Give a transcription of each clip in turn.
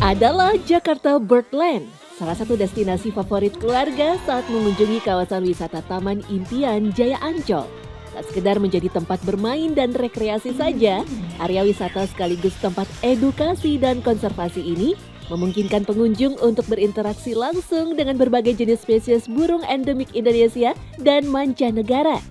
adalah Jakarta Birdland, salah satu destinasi favorit keluarga saat mengunjungi kawasan wisata Taman Impian Jaya Ancol. Tak sekedar menjadi tempat bermain dan rekreasi saja, area wisata sekaligus tempat edukasi dan konservasi ini memungkinkan pengunjung untuk berinteraksi langsung dengan berbagai jenis spesies burung endemik Indonesia dan mancanegara.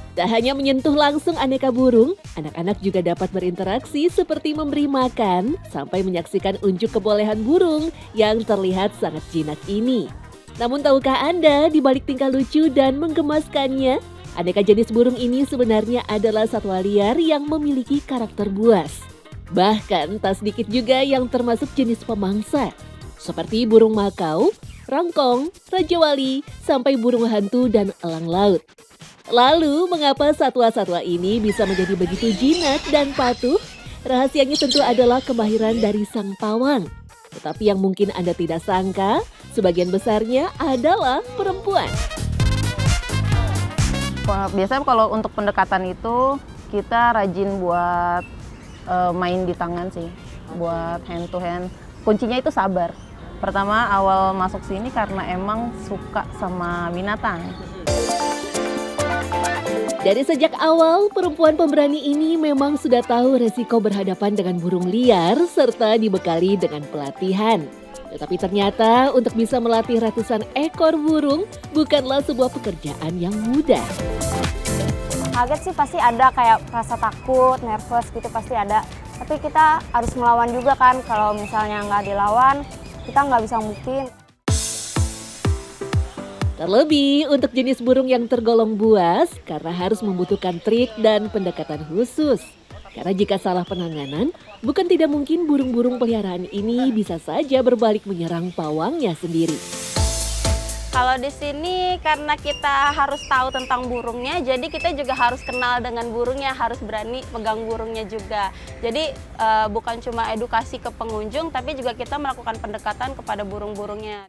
Tak hanya menyentuh langsung aneka burung, anak-anak juga dapat berinteraksi seperti memberi makan sampai menyaksikan unjuk kebolehan burung yang terlihat sangat jinak ini. Namun tahukah Anda di balik tingkah lucu dan menggemaskannya, aneka jenis burung ini sebenarnya adalah satwa liar yang memiliki karakter buas. Bahkan tak sedikit juga yang termasuk jenis pemangsa, seperti burung makau, rangkong, raja wali, sampai burung hantu dan elang laut. Lalu, mengapa satwa-satwa ini bisa menjadi begitu jinak dan patuh? Rahasianya tentu adalah kemahiran dari sang pawang. Tetapi yang mungkin Anda tidak sangka, sebagian besarnya adalah perempuan. Biasanya kalau untuk pendekatan itu, kita rajin buat main di tangan sih, buat hand to hand. Kuncinya itu sabar. Pertama, awal masuk sini karena emang suka sama binatang. Dari sejak awal, perempuan pemberani ini memang sudah tahu resiko berhadapan dengan burung liar serta dibekali dengan pelatihan. Tetapi ternyata untuk bisa melatih ratusan ekor burung bukanlah sebuah pekerjaan yang mudah. Kaget sih pasti ada, kayak rasa takut, nervous gitu pasti ada. Tapi kita harus melawan juga kan, kalau misalnya nggak dilawan, kita nggak bisa buktiin. Terlebih untuk jenis burung yang tergolong buas karena harus membutuhkan trik dan pendekatan khusus. Karena jika salah penanganan, bukan tidak mungkin burung-burung peliharaan ini bisa saja berbalik menyerang pawangnya sendiri. Kalau di sini karena kita harus tahu tentang burungnya, jadi kita juga harus kenal dengan burungnya, harus berani pegang burungnya juga. Jadi bukan cuma edukasi ke pengunjung, tapi juga kita melakukan pendekatan kepada burung-burungnya.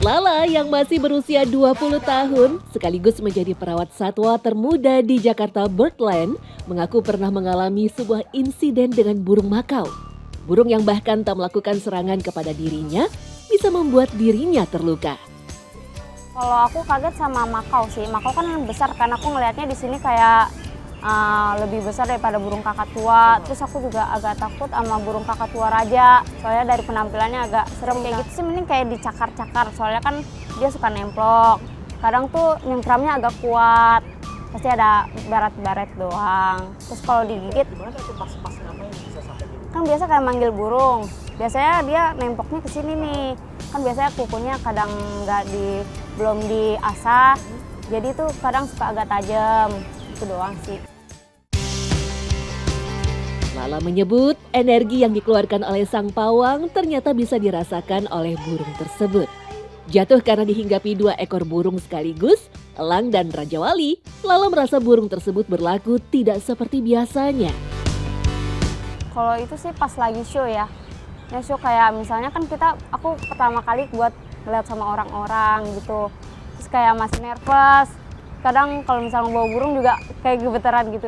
Lala yang masih berusia 20 tahun sekaligus menjadi perawat satwa termuda di Jakarta Birdland mengaku pernah mengalami sebuah insiden dengan burung makau. Burung yang bahkan tak melakukan serangan kepada dirinya bisa membuat dirinya terluka. Kalau aku kaget sama makau sih, makau kan yang besar kan, aku ngelihatnya di sini kayak lebih besar daripada burung kakatua. Terus aku juga agak takut sama burung kakatua raja, soalnya dari penampilannya agak serem kayak gitu sih. Mending kayak dicakar-cakar, soalnya kan dia suka nemplok. Kadang tuh nyengkramnya agak kuat, pasti ada baret-baret doang. Terus kalau digigit, kan biasa kayak manggil burung. Biasanya dia nempoknya ke sini nih. Kan biasanya kukunya kadang belum diasah, jadi tuh kadang suka agak tajam. Itu doang sih. Lala menyebut energi yang dikeluarkan oleh sang pawang ternyata bisa dirasakan oleh burung tersebut. Jatuh karena dihinggapi 2 ekor burung sekaligus, elang dan raja wali, Lala merasa burung tersebut berlaku tidak seperti biasanya. Kalau itu sih pas lagi show ya. Ya show kayak misalnya kan aku pertama kali buat ngeliat sama orang-orang gitu. Terus kayak masih nervous. Kadang kalau misalnya bawa burung juga kayak gemeteran gitu.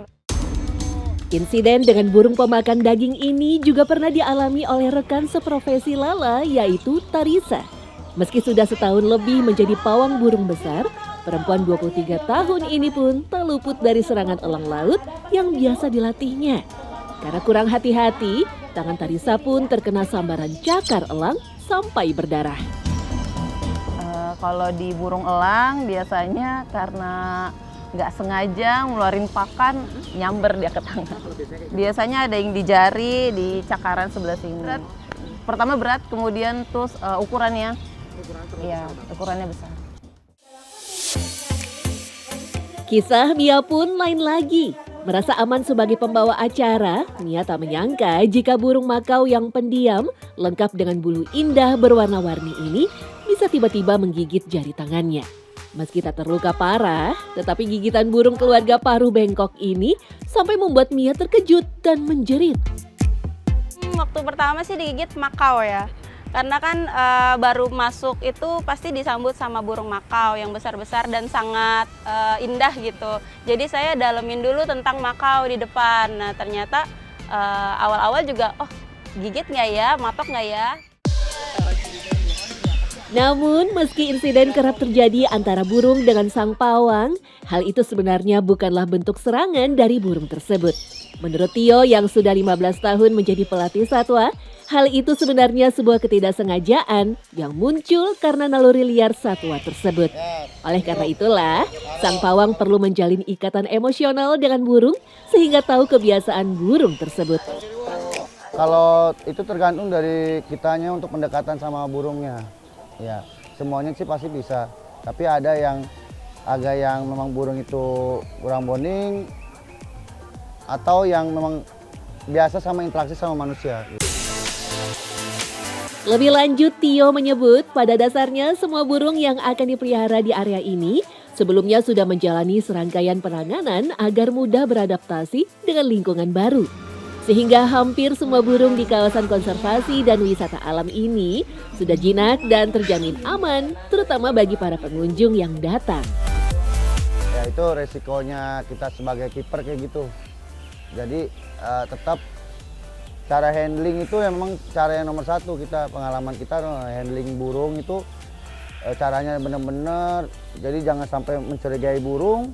Insiden dengan burung pemakan daging ini juga pernah dialami oleh rekan seprofesi Lala, yaitu Tarisa. Meski sudah setahun lebih menjadi pawang burung besar, perempuan 23 tahun ini pun tak luput dari serangan elang laut yang biasa dilatihnya. Karena kurang hati-hati, tangan Tarisa pun terkena sambaran cakar elang sampai berdarah. Kalau di burung elang biasanya karena nggak sengaja ngeluarin pakan, nyamber dia ke tangan. Biasanya ada yang di jari, di cakaran sebelah sini. Pertama berat, kemudian terus ukurannya, iya ukurannya besar. Kisah Mia pun lain lagi. Merasa aman sebagai pembawa acara, Mia tak menyangka jika burung makau yang pendiam, lengkap dengan bulu indah berwarna-warni ini, bisa tiba-tiba menggigit jari tangannya. Meski tak terluka parah, tetapi gigitan burung keluarga paruh bengkok ini sampai membuat Mia terkejut dan menjerit. Waktu pertama sih digigit makau ya. Karena kan baru masuk itu pasti disambut sama burung makau yang besar-besar dan sangat indah gitu. Jadi saya dalemin dulu tentang makau di depan. Nah ternyata awal-awal juga gigit nggak ya, matok nggak ya. Namun, meski insiden kerap terjadi antara burung dengan sang pawang, hal itu sebenarnya bukanlah bentuk serangan dari burung tersebut. Menurut Tio yang sudah 15 tahun menjadi pelatih satwa, hal itu sebenarnya sebuah ketidaksengajaan yang muncul karena naluri liar satwa tersebut. Oleh karena itulah, sang pawang perlu menjalin ikatan emosional dengan burung sehingga tahu kebiasaan burung tersebut. Kalau itu tergantung dari kitanya untuk pendekatan sama burungnya. Ya, semuanya sih pasti bisa. Tapi ada yang memang burung itu kurang bonding atau yang memang biasa sama interaksi sama manusia. Lebih lanjut, Tio menyebut pada dasarnya semua burung yang akan dipelihara di area ini sebelumnya sudah menjalani serangkaian penanganan agar mudah beradaptasi dengan lingkungan baru. Sehingga hampir semua burung di kawasan konservasi dan wisata alam ini sudah jinak dan terjamin aman, terutama bagi para pengunjung yang datang. Ya itu resikonya kita sebagai kiper kayak gitu. Jadi tetap cara handling itu memang cara yang nomor satu, kita pengalaman kita handling burung itu caranya benar-benar. Jadi jangan sampai mencurigai burung.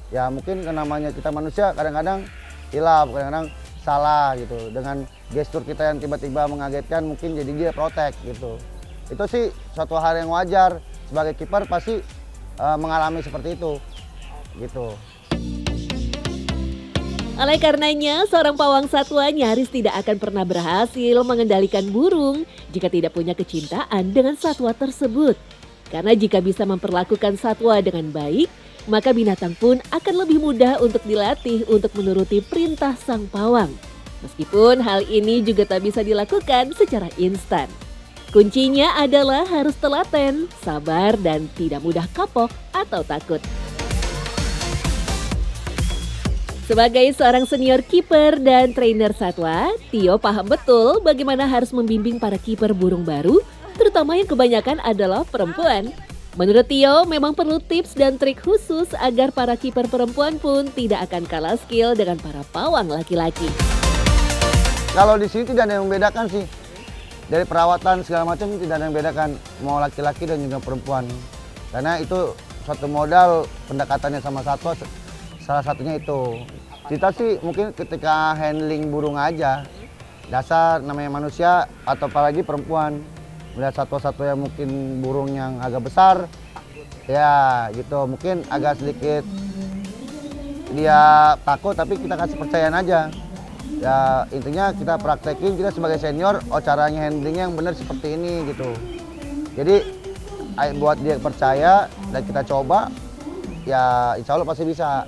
Ya mungkin namanya kita manusia kadang-kadang hilaf, kadang-kadang salah gitu. Dengan gestur kita yang tiba-tiba mengagetkan mungkin jadi dia protek gitu. Itu sih suatu hal yang wajar, sebagai kiper pasti mengalami seperti itu gitu. Oleh karenanya, seorang pawang satwa nyaris tidak akan pernah berhasil mengendalikan burung jika tidak punya kecintaan dengan satwa tersebut. Karena jika bisa memperlakukan satwa dengan baik, maka binatang pun akan lebih mudah untuk dilatih untuk menuruti perintah sang pawang. Meskipun hal ini juga tak bisa dilakukan secara instan. Kuncinya adalah harus telaten, sabar, dan tidak mudah kapok atau takut. Sebagai seorang senior kiper dan trainer satwa, Tio paham betul bagaimana harus membimbing para kiper burung baru, terutama yang kebanyakan adalah perempuan. Menurut Tio, memang perlu tips dan trik khusus agar para kiper perempuan pun tidak akan kalah skill dengan para pawang laki-laki. Kalau di sini tidak ada yang membedakan sih. Dari perawatan segala macam tidak ada yang membedakan, mau laki-laki dan juga perempuan. Karena itu suatu modal pendekatannya sama satwa, salah satunya itu. Kita sih mungkin ketika handling burung aja, dasar namanya manusia atau apalagi perempuan. Melihat satwa-satwa yang mungkin burung yang agak besar, ya gitu, mungkin agak sedikit dia takut, tapi kita kasih percayaan aja. Ya intinya kita praktekin, kita sebagai senior, caranya handlingnya yang benar seperti ini gitu. Jadi buat dia percaya dan kita coba, ya insya Allah pasti bisa.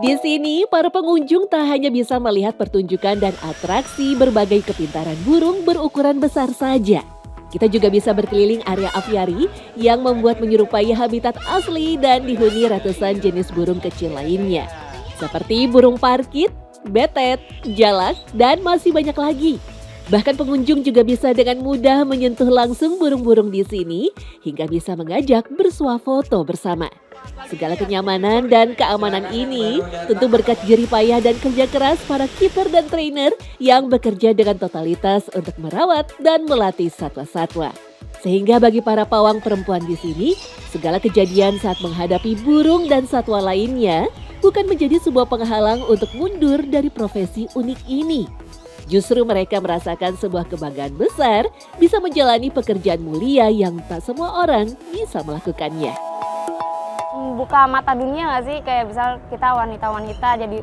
Di sini, para pengunjung tak hanya bisa melihat pertunjukan dan atraksi berbagai kepintaran burung berukuran besar saja. Kita juga bisa berkeliling area aviari yang membuat menyerupai habitat asli dan dihuni ratusan jenis burung kecil lainnya. Seperti burung parkit, betet, jalak, dan masih banyak lagi. Bahkan pengunjung juga bisa dengan mudah menyentuh langsung burung-burung di sini hingga bisa mengajak bersuah foto bersama. Segala kenyamanan dan keamanan ini tentu berkat jerih payah dan kerja keras para kiper dan trainer yang bekerja dengan totalitas untuk merawat dan melatih satwa-satwa. Sehingga bagi para pawang perempuan di sini, segala kejadian saat menghadapi burung dan satwa lainnya bukan menjadi sebuah penghalang untuk mundur dari profesi unik ini. Justru mereka merasakan sebuah kebanggaan besar bisa menjalani pekerjaan mulia yang tak semua orang bisa melakukannya. Buka mata dunia nggak sih? Kayak misal kita wanita-wanita jadi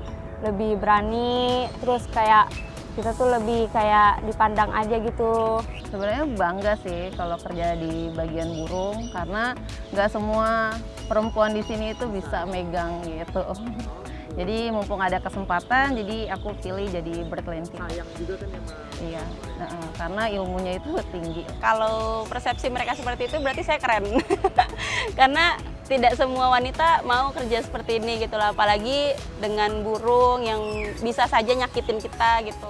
lebih berani, terus kayak kita tuh lebih kayak dipandang aja gitu. Sebenarnya bangga sih kalau kerja di bagian burung, karena nggak semua perempuan di sini itu bisa megang gitu. Jadi mumpung ada kesempatan, jadi aku pilih jadi bird landing. Sayang juga kan ya, iya, karena ilmunya itu tinggi. Kalau persepsi mereka seperti itu berarti saya keren. Karena tidak semua wanita mau kerja seperti ini gitu lah, apalagi dengan burung yang bisa saja nyakitin kita gitu.